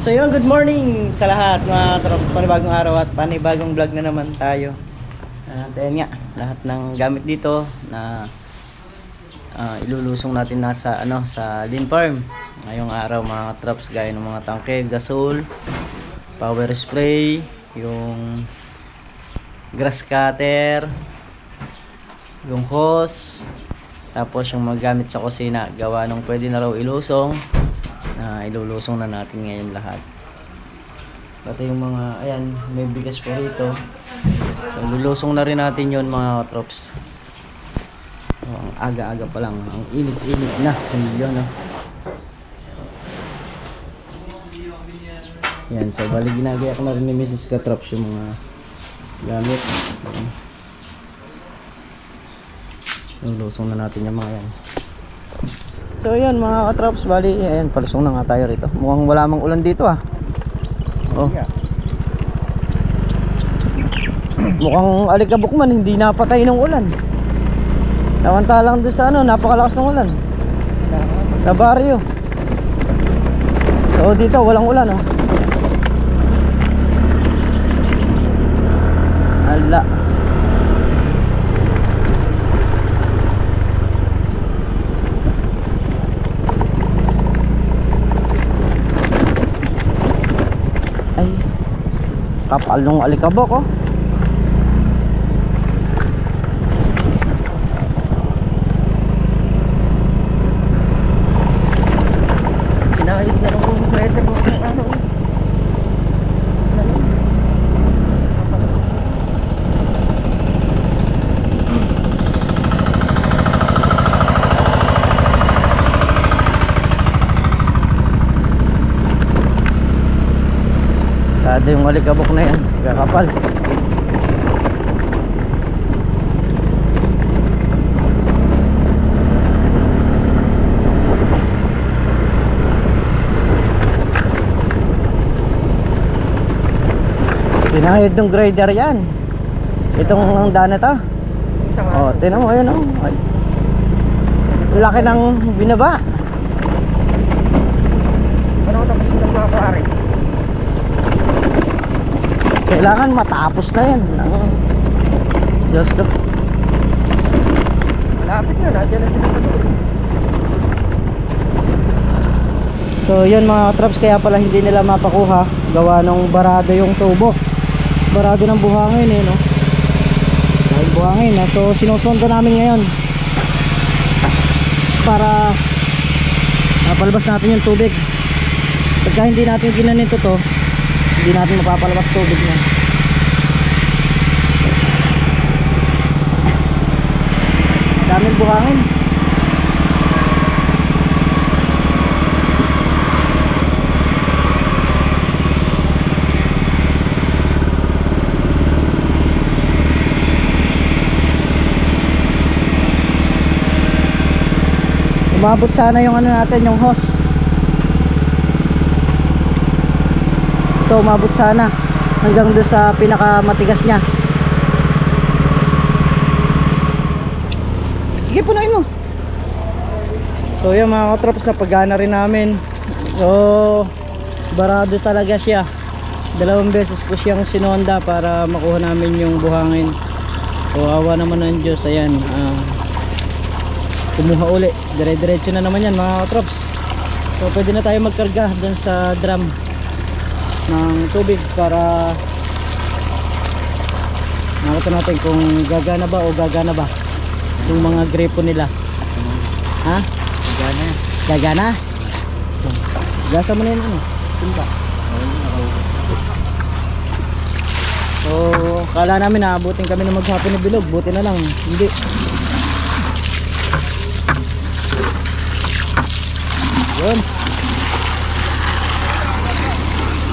So yun, good morning sa lahat mga katrops. Panibagong araw at panibagong vlog na naman tayo. Ayan nga, lahat ng gamit dito na ilulusong natin nasa sa Lean Farm. Ngayong araw mga katrops, gaya ng mga tangke, gasol, power spray, yung grass cutter, yung hose, tapos yung mga gamit sa kusina, gawa nung pwede na raw ilusong. Ilulusong na natin ngayon lahat. Pati yung mga, ayan, may bigas pa rito. So, ilulusong na rin natin yun mga katrops. Ang aga-aga pa lang, ang init-init na. Yun, yan, so bali ginagaya ko na rin ni Mrs. Katrops yung mga gamit. Ilusong na natin yung mga yan. So ayan mga katrops, bali ayan, palusong na nga tayo rito. Mukhang wala mang ulan dito Oh. Mukhang alikabok man, hindi napatay ng ulan. Samantalang doon sa napakalakas ng ulan sa baryo. So dito walang ulan Ala. Kapal nung alikabok Kinahit na nung kumplete mo Sada yung alikabok na yan, kakapal. Pinahid ng grader yan. Itong daan na to. Tinan mo, ayan Ay. Laki ng binaba. Ano ko tapos ng mga pare? Kailangan matapos na yan. Diyos ko. Malapit na, nandiyan na sila sa dulo. So yun mga traps, kaya pala hindi nila mapakuha. Gawa nung barado yung tubo. Barado ng buhangin Dahil buhangin So sinusundo namin ngayon para mapalabas natin yung tubig. Pagka hindi natin ginanito to, hindi natin mapapalabas tubig na. Daming buhangin. Umabot sana yung natin, yung hose. Ito umabot sana hanggang doon sa pinakamatigas niya. Sige, punuin mo. So yun mga katrops, napagana rin namin. So barado talaga siya. 2 beses ko siyang sinonda para makuha namin yung buhangin. So awa naman ng Diyos. Ayan, kumuha uli. Dire-diretso na naman yan mga katrops. So pwede na tayo magkarga doon sa drum ng tubig para nakita natin kung gagana ba o gagana ba yung mga gripo nila. Gagana? Gasa mo na yun Timba. So kala namin naabutin kami na maghapon ng bilog, buti na lang hindi. Yun.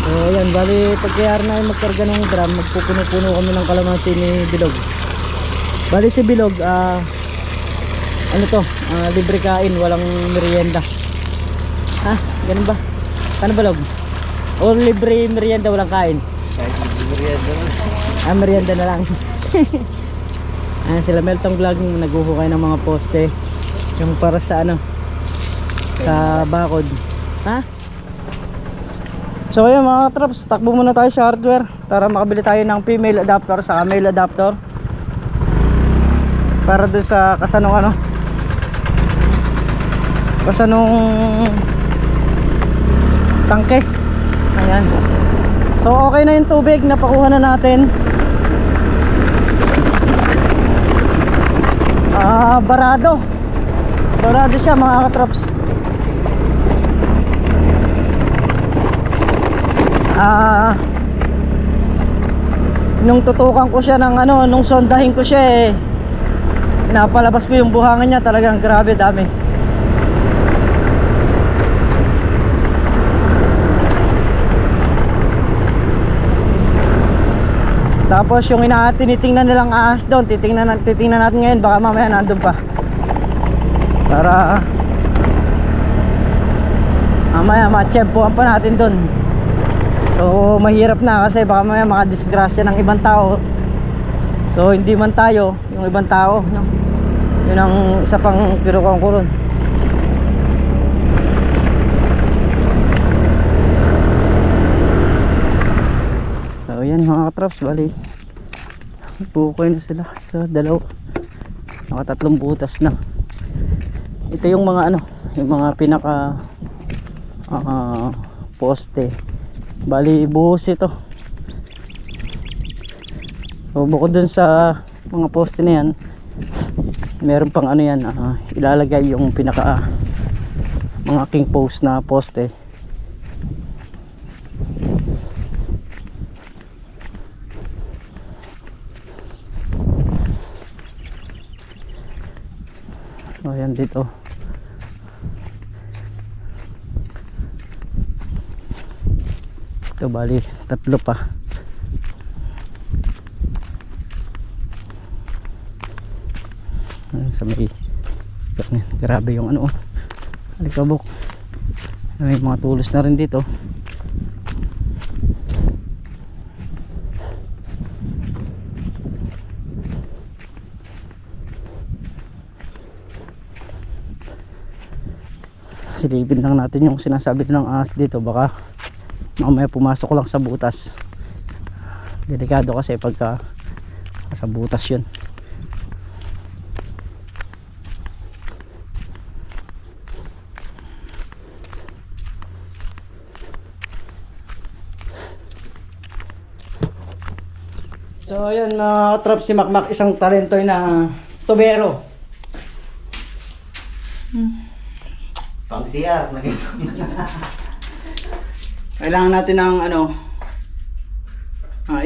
So ayan, bali pagkayari na magkarga ng drum, magpupuno-puno kami ng kalamansi ni Bilog. Bali si Bilog, libre kain, walang merienda. Ganun ba? Paano Bilog? O libre merienda, walang kain? Merienda na lang. Sila Meltong Vlog, naghuhukay ng mga poste. Yung para sa sa bakod. So ayun mga traps, takbo muna tayo sa hardware para makabili tayo ng female adapter sa male adapter para doon sa kasanong tangke. Ayan. So okay na yung tubig, napakuha na natin. Barado siya mga katraps. Nung tutukan ko siya ng nung sondahin ko siya pinapalabas ko yung buhangan niya, talagang grabe dami. Tapos yung tinitingnan nilang ahas doon, titingnan natin ngayon, baka mamaya nandun pa. Para mamaya matsyempohan pa natin doon. So mahirap na kasi baka mamaya makadisgrasya ng ibang tao. So hindi man tayo, yung ibang tao, no? Yun ang isa pang kinukuha ko ron. So yan mga katraps, bali bukay na sila sa dalaw. Nakatatlong butas na. Ito yung mga yung mga pinaka poste. Bali buhos ito. So bukod dun sa mga poste na yan, meron pang yan, ilalagay yung pinaka mga king post na poste. So yan dito. Ito bali tatlo pa. Sa may grabe yung alikabok. May mga tulos na rin dito. Silipin lang natin yung sinasabi ng ahas dito, baka mamaya pumasok lang sa butas. Delikado kasi pagka sa butas yun. So ayun mga trap, si Makmak isang talentoy na tubero. Pang CR na ganito. Kailangan natin ng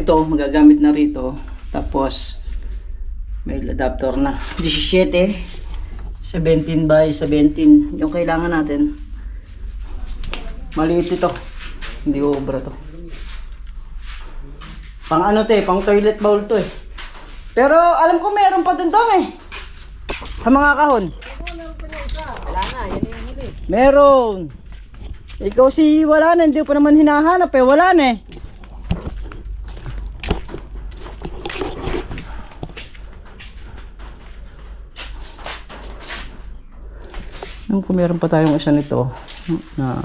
ito magagamit na rito. Tapos may adapter na 17 by 17 yung kailangan natin. Maliit ito, hindi obra to. Pang pang toilet bowl to Pero alam ko meron pa dun sa mga kahon. Wala na, yan yung huli. Meron. Ikaw si wala na, hindi pa naman hinahanap wala na Kung meron pa tayong isa nito na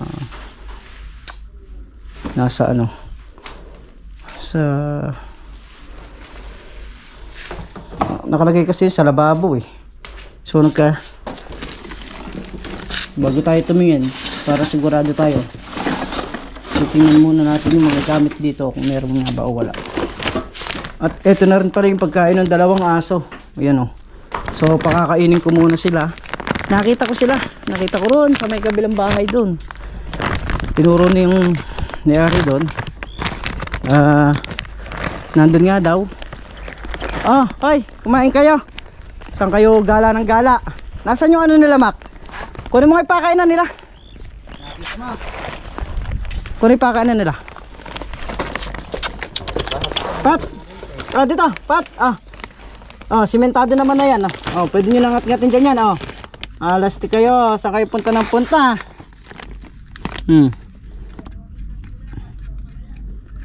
nasa sa nakalagay kasi sa lababo so bago tayo tumingin para sigurado tayo, tingnan muna natin yung mga gamit dito kung meron nga ba o wala. At eto na rin pala yung pagkain ng dalawang aso. Ayan so pakakainin ko muna sila. Nakita ko ron sa may kabilang bahay doon. Tinuro na yung nayari doon. Nandun nga daw. Hoy, kumain kayo. Saan kayo gala ng gala? Nasaan yung nila, Mac? Kunin mo yung pakainan nila. Kunin yung pakainan nila. Pat! Dito, Pat! Simentado naman na yan. Pwede nyo lang at-ngatin dyan yan. Lasti kayo. Saan kayo punta ng punta?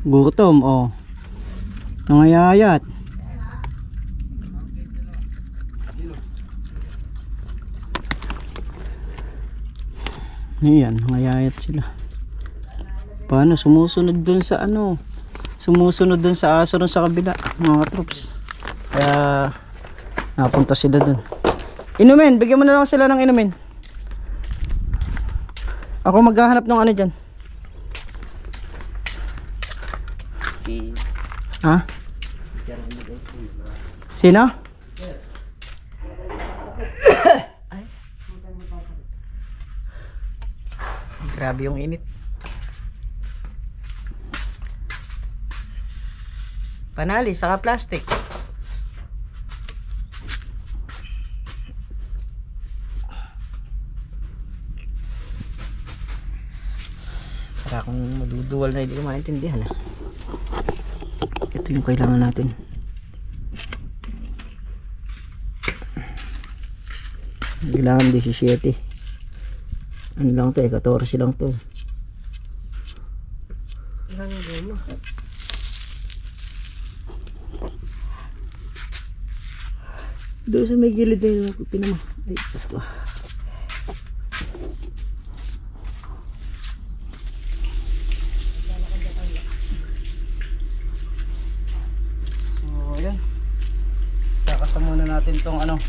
Gutom, nangayayat. Ayan, nangayayat sila. Paano? Sumusunod dun sa ano? Sumusunod dun sa aso dun sa kabila, mga katrops. Kaya napunta sila dun. Inumin, bigyan mo na lang sila ng inumin. Ako maghahanap ng ano dyan. Ha? Sino? Grabe yung init. Panali, saka plastic. Para kung maduduwal na hindi ko maintindihan. Ito yung kailangan natin. Kailangan 17. Ano lang to 14 lang to. Ilang goma. Doon sa may gilid na yun, pinama. Ay, pasko. So, yan. Kakasa muna natin tong ano,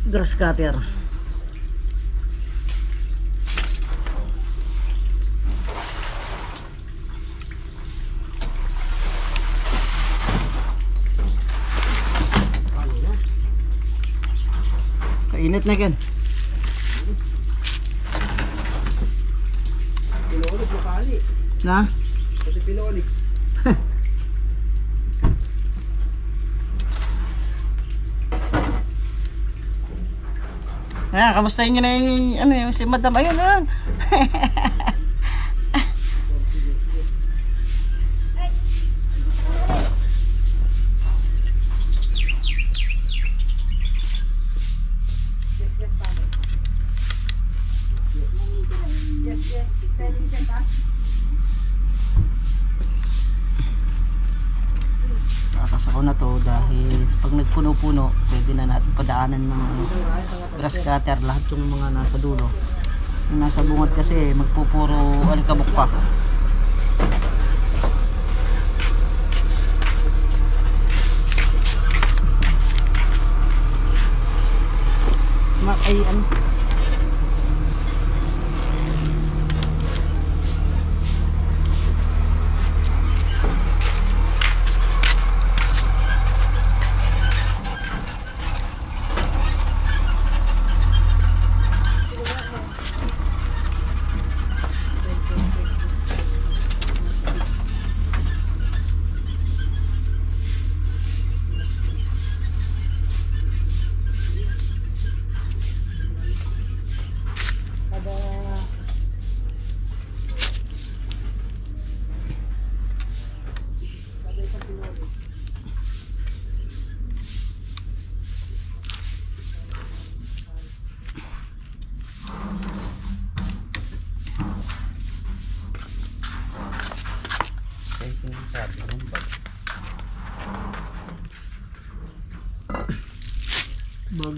grass cutter. Kainit na yan. Pinuulit mo kali. Na? Pati pinuulit. Kamusta nyo na yung, ano, yung si Madam? Ayun, ayun. Kakasako na to dahil pag nagpuno-puno, pwede na natin padaanan ng grass cutter lahat yung mga nasa dulo. Yung nasa bungad kasi magpupuro alikabok pa. Ay, ano? Bag.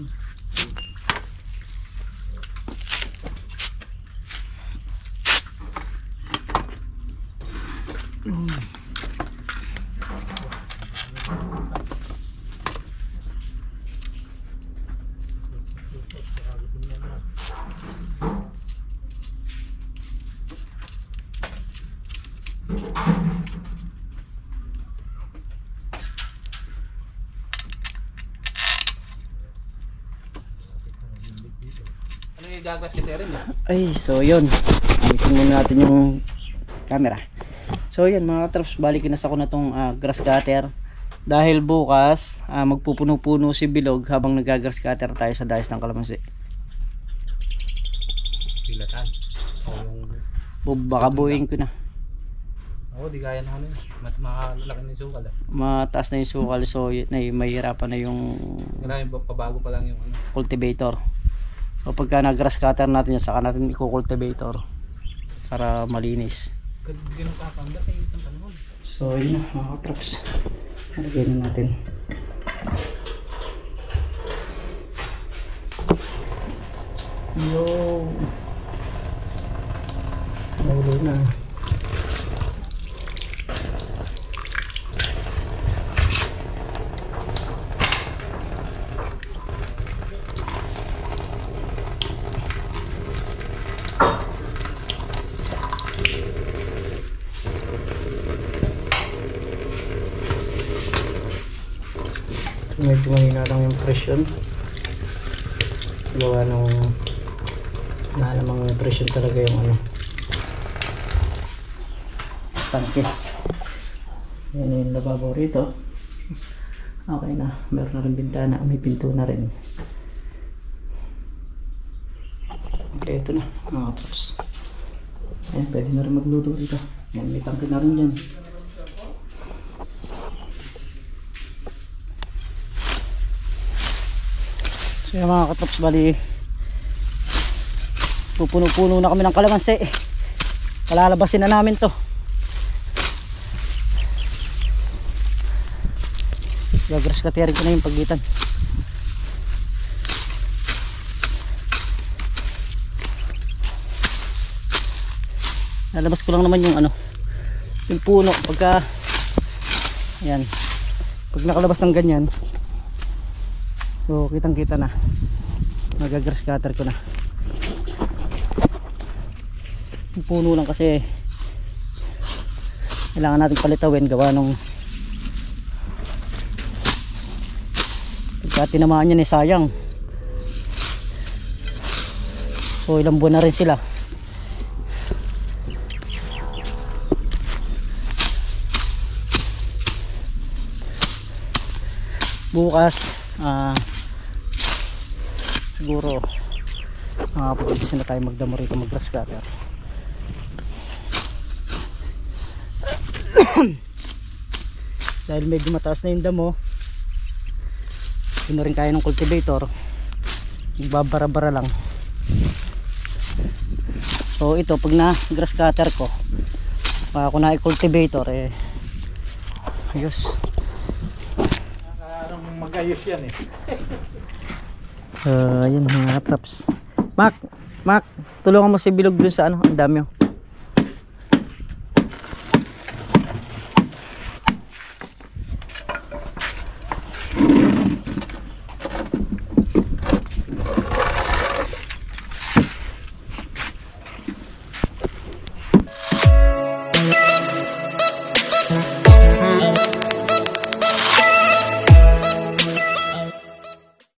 Gagas kita rin eh. Ay, so yun. Alisin muna natin yung camera. So yun mga katrops, balikin na sa ko na tong grass cutter. Dahil bukas, magpupuno-puno si Bilog habang nag-grass cutter tayo sa dais ng kalamansi. Pilatan. Baka buuin ko na. Oo, di kaya na ano yun. Makalaki na yung sukal eh. Mataas na yung sukal, so mahirapan na yung Kailangan pabago pa lang yung ano. cultivator. So pagka nag-grass cutter natin yan, saka natin i-cultivator para malinis. Ganun kakanda kayo itong panahon. So yun na mga katrops, nalagyan na natin. Yo. Naulo na. Medyo mahina lang yung presyon. Gawa nung nalamang presyon talaga yung ano, tangke. Yan yung lababo rito. Okay na, meron na rin bintana, may pinto na rin. Okay, ito na mga katrops. Ayan, pwede na rin magluto dito. Yan, may tangke na rin dyan. So yung mga katrops, bali pupuno-puno na kami ng kalamansi. Palalabasin na namin to. Gagrass cutterin ko na yung pagitan. Lalabas ko lang naman yung ano, yung puno pagka ayan, pag nakalabas ng ganyan. So kitang kita na, magagrass cutter ko na yung puno lang kasi kailangan natin palitawin gawa nung pagka tinamaan yan sayang. So ilang buwan na rin sila. Bukas siguro pag-umpisa na tayo magdamo rito, mag-grass cutter. Dahil medyo mataas na yung damo, hindi na rin kaya ng cultivator, nagbabara-bara lang. So ito, pag na grass cutter ko, kung na-cultivator ayos. Mag-ayos yan eh. Ayun mga traps. Mac, tulungan mo si Bilog dun sa ano, ang dami.